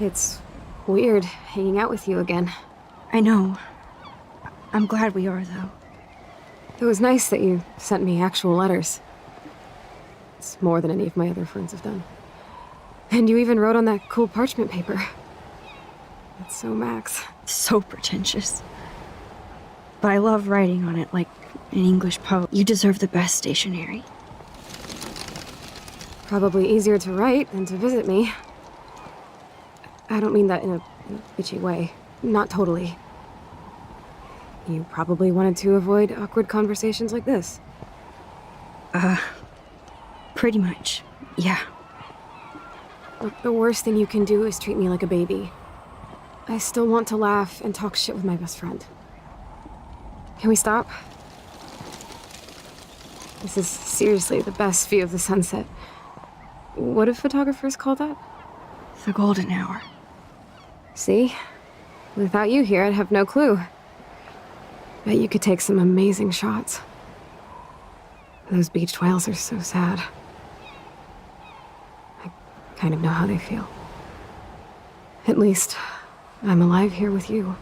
It's weird hanging out with you again. I know. I'm glad we are, though. It was nice that you sent me actual letters. It's more than any of my other friends have done. And you even wrote on that cool parchment paper. That's so Max. So pretentious. But I love writing on it like an English poet. You deserve the best stationery. Probably easier to write than to visit me. I don't mean that in a bitchy way. Not totally. You probably wanted to avoid awkward conversations like this. Pretty much, yeah. Look, the worst thing you can do is treat me like a baby. I still want to laugh and talk shit with my best friend. Can we stop? This is seriously the best view of the sunset. What do photographers call that? The golden hour. See? Without you here, I'd have no clue. Bet you could take some amazing shots. Those beached whales are so sad. I kind of know how they feel. At least, I'm alive here with you.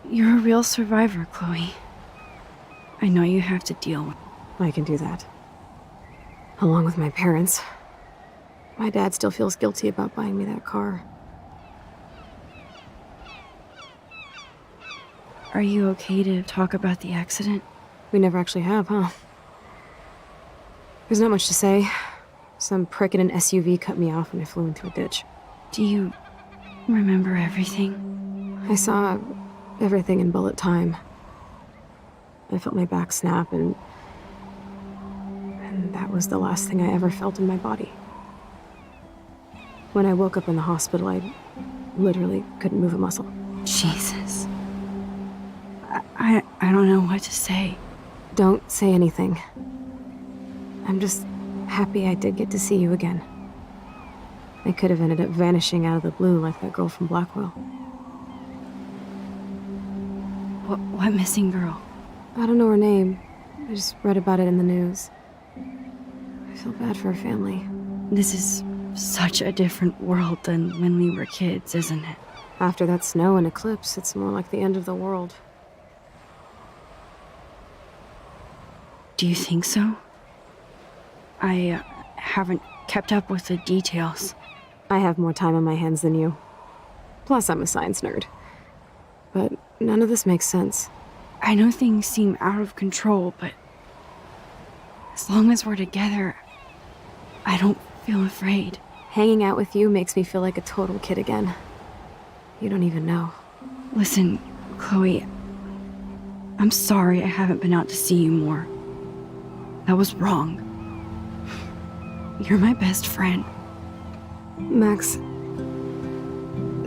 You're a real survivor, Chloe. I know you have to deal with... I can do that. Along with my parents. My dad still feels guilty about buying me that car. Are you okay to talk about the accident? We never actually have, huh? There's not much to say. Some prick in an SUV cut me off when I flew into a ditch. Do you remember everything? I saw everything in bullet time. I felt my back snap, and that was the last thing I ever felt in my body. When I woke up in the hospital, I literally couldn't move a muscle. Jesus. I don't know what to say. Don't say anything. I'm just happy I did get to see you again. I could have ended up vanishing out of the blue like that girl from Blackwell. What missing girl? I don't know her name. I just read about it in the news. I feel bad for her family. This is such a different world than when we were kids, isn't it? After that snow and eclipse, it's more like the end of the world. Do you think so? I haven't kept up with the details. I have more time on my hands than you. Plus, I'm a science nerd. But none of this makes sense. I know things seem out of control, but as long as we're together, I don't feel afraid. Hanging out with you makes me feel like a total kid again. You don't even know. Listen, Chloe, I'm sorry I haven't been out to see you more. That was wrong. You're my best friend. Max,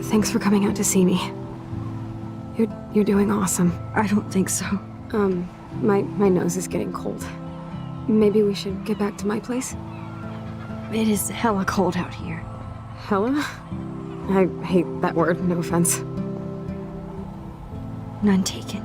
thanks for coming out to see me. You're doing awesome. I don't think so. My nose is getting cold. Maybe we should get back to my place? It is hella cold out here. Hella? I hate that word, no offense. None taken.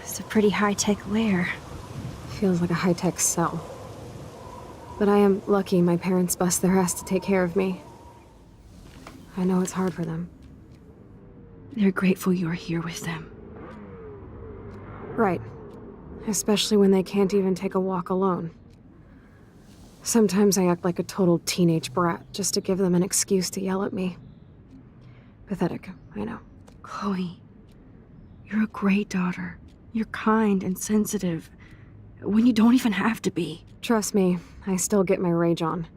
It's a pretty high-tech lair. Feels like a high-tech cell. But I am lucky my parents bust their ass to take care of me. I know it's hard for them. They're grateful you're here with them. Right. Especially when they can't even take a walk alone. Sometimes I act like a total teenage brat just to give them an excuse to yell at me. Pathetic, I know. Chloe, you're a great daughter. You're kind and sensitive when you don't even have to be. Trust me, I still get my rage on.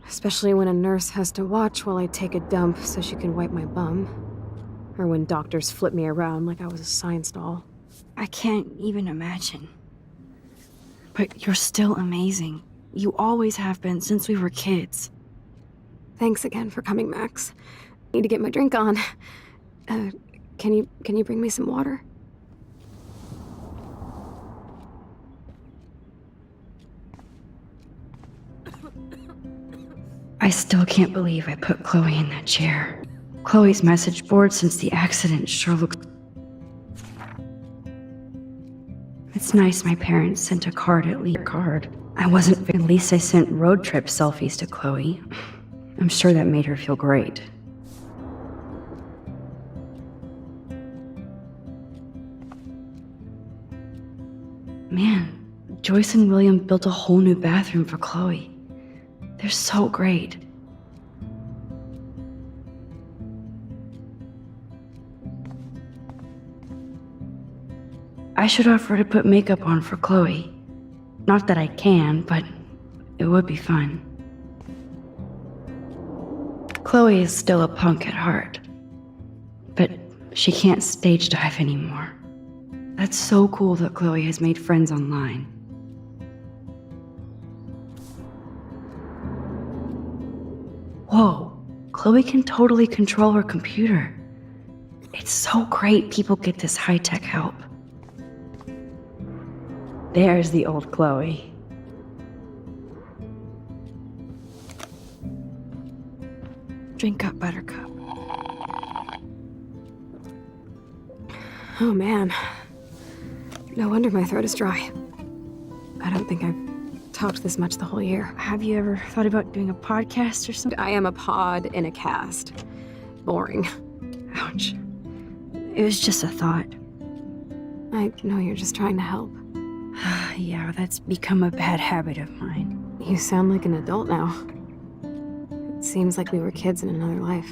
Especially when a nurse has to watch while I take a dump so she can wipe my bum. Or when doctors flip me around like I was a science doll. I can't even imagine. But you're still amazing. You always have been since we were kids. Thanks again for coming, Max. Need to get my drink on. Can you bring me some water? I still can't believe I put Chloe in that chair. Chloe's message board since the accident sure looks... It's nice my parents sent a card at least. I wasn't... At least I sent road trip selfies to Chloe. I'm sure that made her feel great. Man, Joyce and William built a whole new bathroom for Chloe. They're so great. I should offer to put makeup on for Chloe. Not that I can, but it would be fun. Chloe is still a punk at heart, but she can't stage dive anymore. That's so cool that Chloe has made friends online. Whoa, Chloe can totally control her computer. It's so great people get this high-tech help. There's the old Chloe. Drink up, Buttercup. Oh man. No wonder my throat is dry. I don't think I've talked this much the whole year. Have you ever thought about doing a podcast or something? I am a pod in a cast. Boring. Ouch. It was just a thought. I know you're just trying to help. Yeah, that's become a bad habit of mine. You sound like an adult now. It seems like we were kids in another life.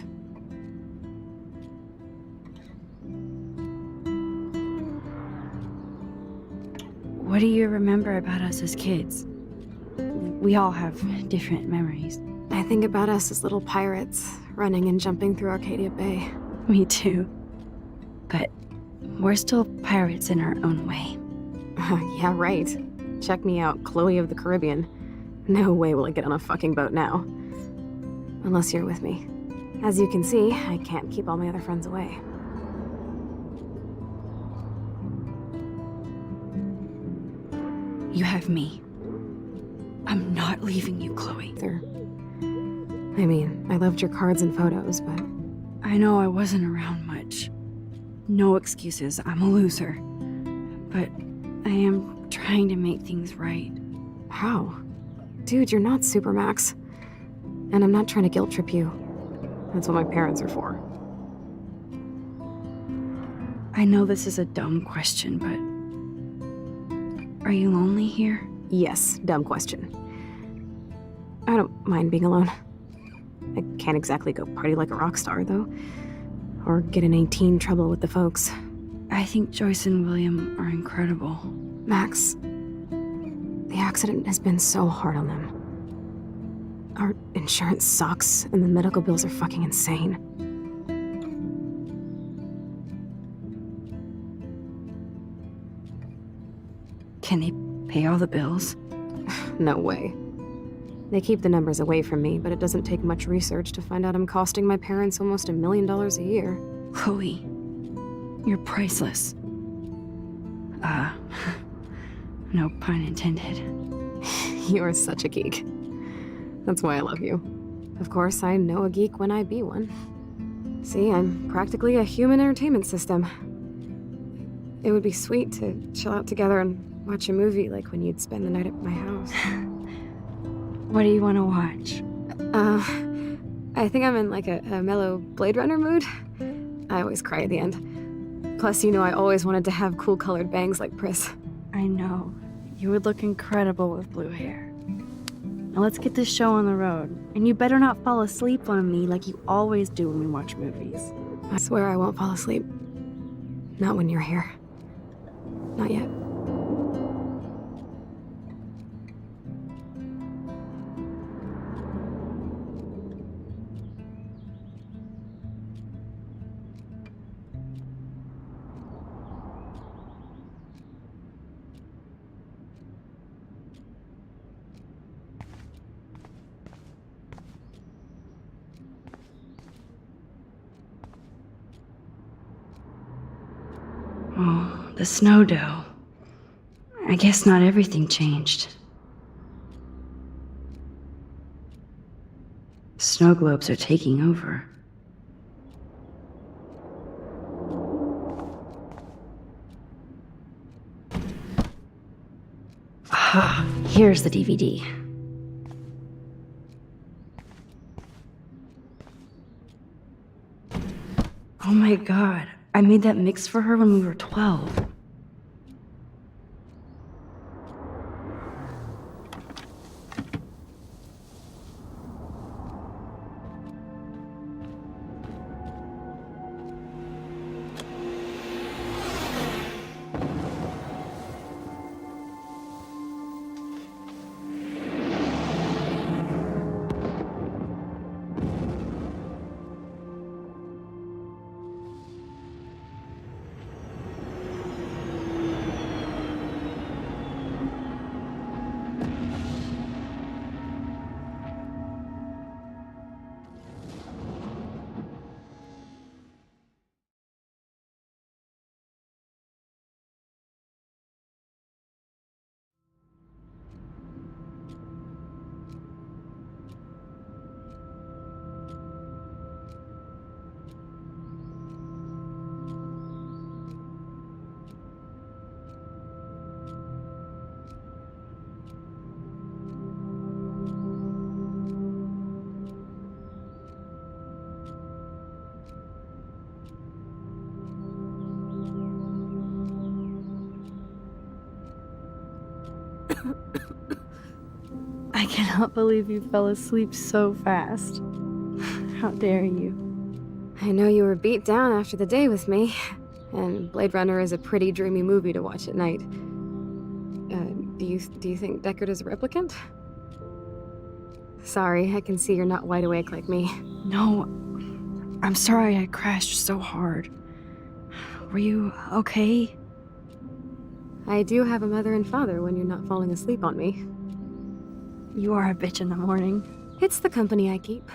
What do you remember about us as kids? We all have different memories. I think about us as little pirates, running and jumping through Arcadia Bay. Me too. But we're still pirates in our own way. Yeah, right. Check me out, Chloe of the Caribbean. No way will I get on a fucking boat now. Unless you're with me. As you can see, I can't keep all my other friends away. You have me. I'm not leaving you, Chloe. I mean, I loved your cards and photos, but... I know I wasn't around much. No excuses, I'm a loser. But I am trying to make things right. How? Dude, you're not Supermax. And I'm not trying to guilt trip you. That's what my parents are for. I know this is a dumb question, but... Are you lonely here? Yes, dumb question. I don't mind being alone. I can't exactly go party like a rock star, though. Or get in any teen trouble with the folks. I think Joyce and William are incredible. Max, the accident has been so hard on them. Our insurance sucks, and the medical bills are fucking insane. Can they pay all the bills? No way. They keep the numbers away from me, but it doesn't take much research to find out I'm costing my parents almost $1 million a year. Chloe, you're priceless. No pun intended. You're such a geek. That's why I love you. Of course, I know a geek when I be one. See, I'm practically a human entertainment system. It would be sweet to chill out together and watch a movie like when you'd spend the night at my house. What do you want to watch? I think I'm in like a mellow Blade Runner mood. I always cry at the end. Plus, you know I always wanted to have cool colored bangs like Pris. I know. You would look incredible with blue hair. Now let's get this show on the road. And you better not fall asleep on me like you always do when we watch movies. I swear I won't fall asleep. Not when you're here. Not yet. Oh, the snow dough. I guess not everything changed. Snow globes are taking over. Ah, here's the DVD. Oh my god, I made that mix for her when we were 12. I cannot believe you fell asleep so fast. How dare you? I know you were beat down after the day with me, and Blade Runner is a pretty dreamy movie to watch at night. Do you think Deckard is a replicant? Sorry, I can see you're not wide awake like me. No, I'm sorry I crashed so hard. Were you okay? I do have a mother and father when you're not falling asleep on me. You are a bitch in the morning. It's the company I keep.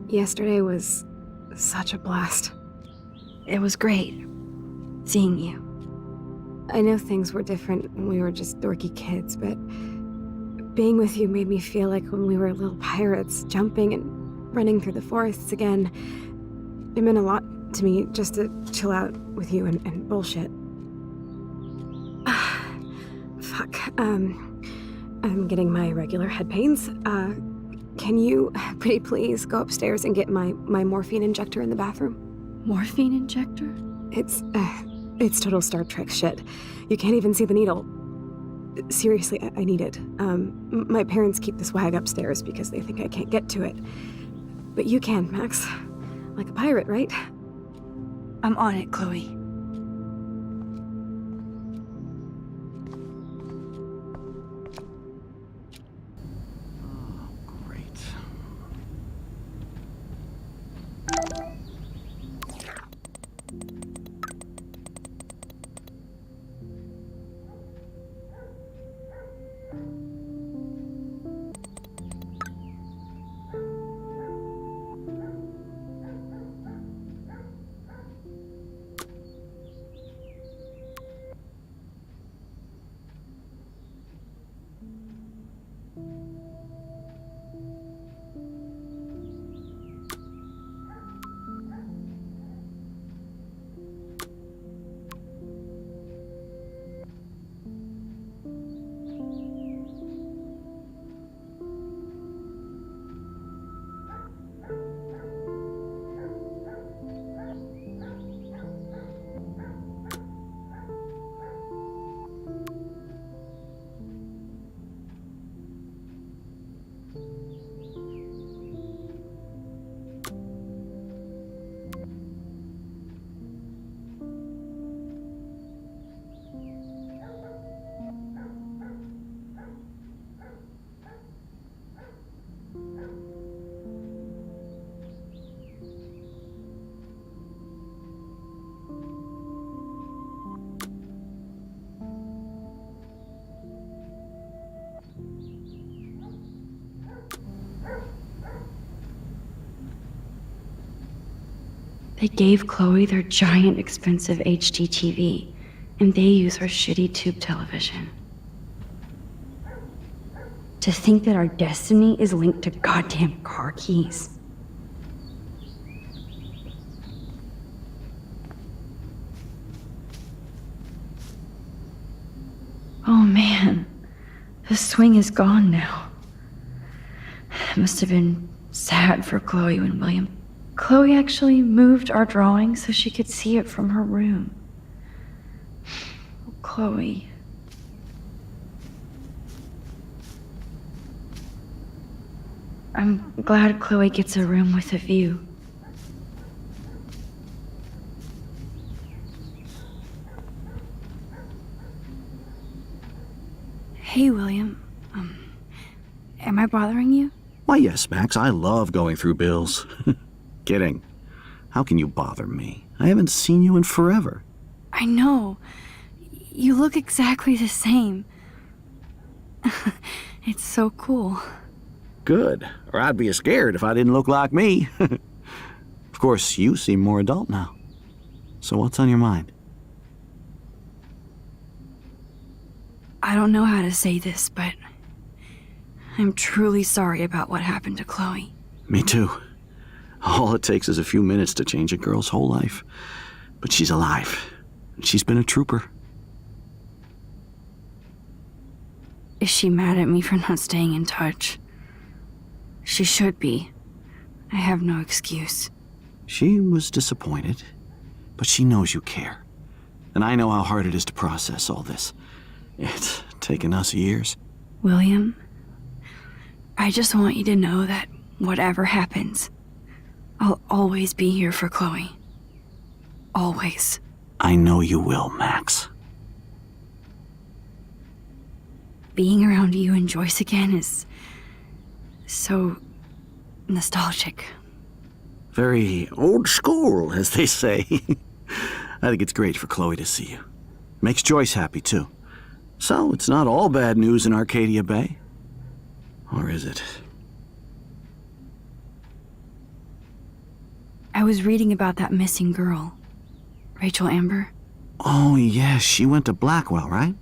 Yesterday was such a blast. It was great seeing you. I know things were different when we were just dorky kids, but being with you made me feel like when we were little pirates, jumping and running through the forests again. It meant a lot to me just to chill out with you and bullshit. Fuck. I'm getting my regular head pains. Can you, pretty please, go upstairs and get my morphine injector in the bathroom? Morphine injector? It's total Star Trek shit. You can't even see the needle. Seriously, I need it. My parents keep the swag upstairs because they think I can't get to it. But you can, Max. Like a pirate, right? I'm on it, Chloe. Great. They gave Chloe their giant, expensive HD TV, and they use her shitty tube television. To think that our destiny is linked to goddamn car keys. Oh man, the swing is gone now. It must have been sad for Chloe when William... Chloe actually moved our drawing so she could see it from her room. Oh, Chloe. I'm glad Chloe gets a room with a view. Hey, William. Am I bothering you? Why, yes, Max. I love going through bills. Kidding. How can you bother me? I haven't seen you in forever. I know. You look exactly the same. It's so cool. Good. Or I'd be scared if I didn't look like me. Of course, you seem more adult now. So what's on your mind? I don't know how to say this, but I'm truly sorry about what happened to Chloe. Me too. All it takes is a few minutes to change a girl's whole life. But she's alive. And she's been a trooper. Is she mad at me for not staying in touch? She should be. I have no excuse. She was disappointed, but she knows you care. And I know how hard it is to process all this. It's taken us years. William, I just want you to know that whatever happens, I'll always be here for Chloe. Always. I know you will, Max. Being around you and Joyce again is so nostalgic. Very old school, as they say. I think it's great for Chloe to see you. Makes Joyce happy, too. So, it's not all bad news in Arcadia Bay. Or is it? I was reading about that missing girl, Rachel Amber. Oh, yes, she went to Blackwell, right?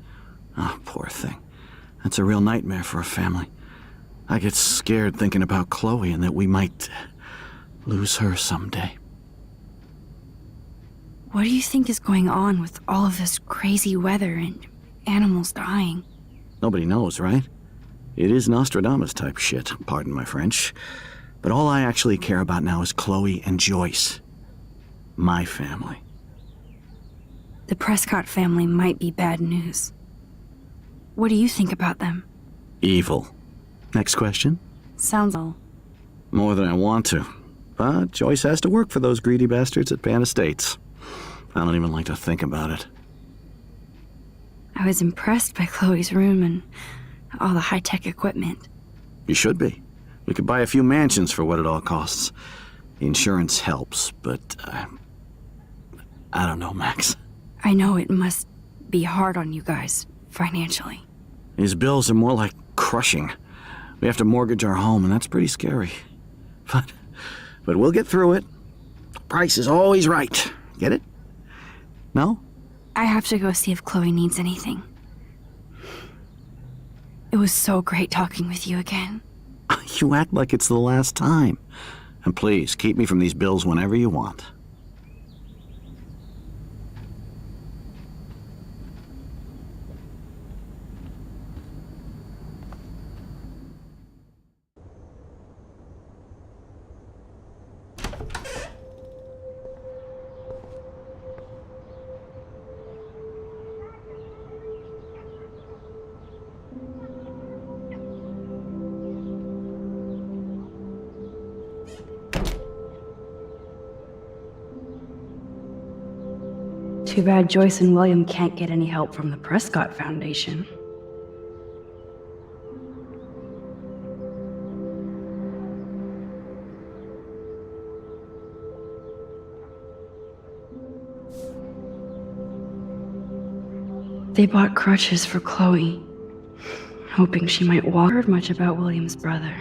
Oh, poor thing. That's a real nightmare for a family. I get scared thinking about Chloe and that we might lose her someday. What do you think is going on with all of this crazy weather and animals dying? Nobody knows, right? It is Nostradamus type shit, pardon my French. But all I actually care about now is Chloe and Joyce. My family. The Prescott family might be bad news. What do you think about them? Evil. Next question? Sounds all. More than I want to. But Joyce has to work for those greedy bastards at Pan Estates. I don't even like to think about it. I was impressed by Chloe's room and all the high-tech equipment. You should be. We could buy a few mansions for what it all costs. Insurance helps, but I don't know, Max. I know it must be hard on you guys, financially. These bills are more like crushing. We have to mortgage our home, and that's pretty scary. But we'll get through it. Price is always right. Get it? No? I have to go see if Chloe needs anything. It was so great talking with you again. You act like it's the last time. And please, keep me from these bills whenever you want. Too bad Joyce and William can't get any help from the Prescott Foundation. They bought crutches for Chloe, hoping she might walk. Heard much about William's brother.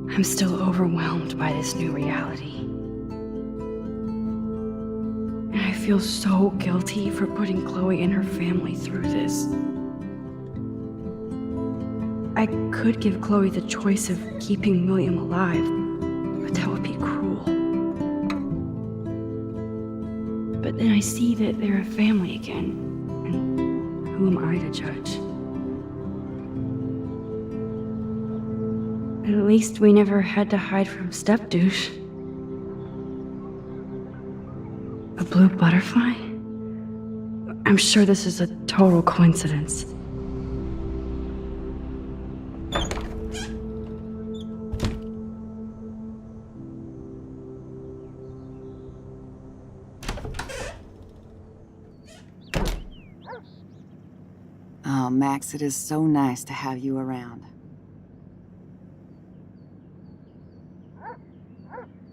I'm still overwhelmed by this new reality. And I feel so guilty for putting Chloe and her family through this. I could give Chloe the choice of keeping William alive, but that would be cruel. But then I see that they're a family again, and who am I to judge? At least we never had to hide from step-douche. A blue butterfly? I'm sure this is a total coincidence. Oh, Max, it is so nice to have you around.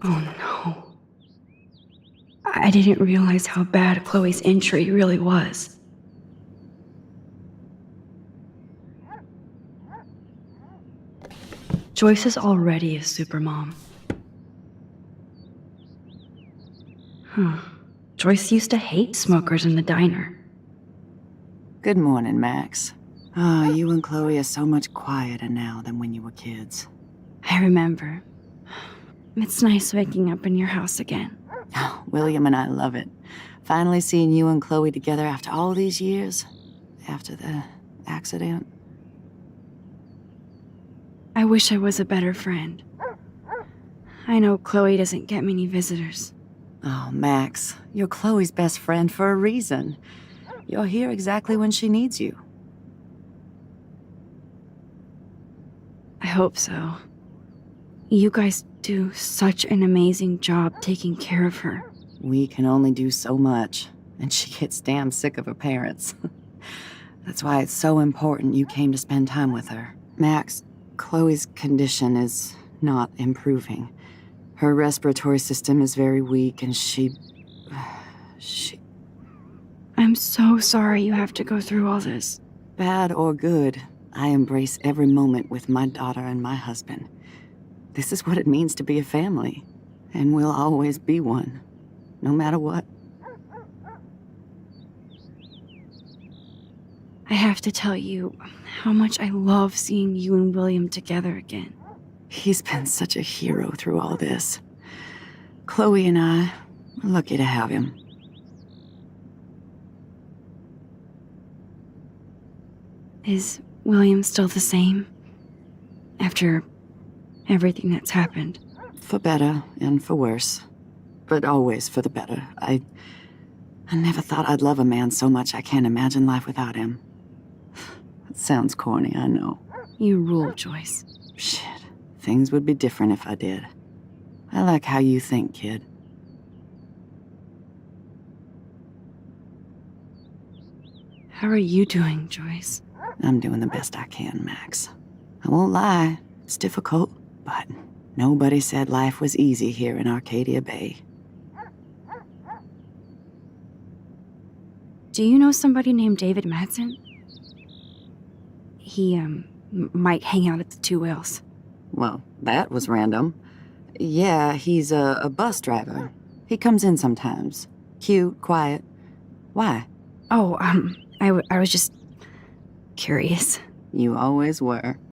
Oh no. I didn't realize how bad Chloe's injury really was. Joyce is already a supermom. Joyce used to hate smokers in the diner. Good morning, Max. Oh, you and Chloe are so much quieter now than when you were kids. I remember. It's nice waking up in your house again. Oh, William and I love it. Finally seeing you and Chloe together after all these years. After the accident. I wish I was a better friend. I know Chloe doesn't get many visitors. Oh, Max, you're Chloe's best friend for a reason. You're here exactly when she needs you. I hope so. You guys do such an amazing job taking care of her. We can only do so much, and she gets damn sick of her parents. That's why it's so important you came to spend time with her. Max, Chloe's condition is not improving. Her respiratory system is very weak, and she... I'm so sorry you have to go through all this. Bad or good, I embrace every moment with my daughter and my husband. This is what it means to be a family, and we'll always be one, no matter what. I have to tell you how much I love seeing you and William together again. He's been such a hero through all this. Chloe and I are lucky to have him. Is William still the same? After everything that's happened? For better and for worse. But always for the better. I never thought I'd love a man so much I can't imagine life without him. It sounds corny, I know. You rule, Joyce. Shit. Things would be different if I did. I like how you think, kid. How are you doing, Joyce? I'm doing the best I can, Max. I won't lie, it's difficult, but nobody said life was easy here in Arcadia Bay. Do you know somebody named David Madsen? He, might hang out at the Two Whales. Well, that was random. Yeah, he's a bus driver. He comes in sometimes. Cute, quiet. Why? Oh, I was just curious. You always were.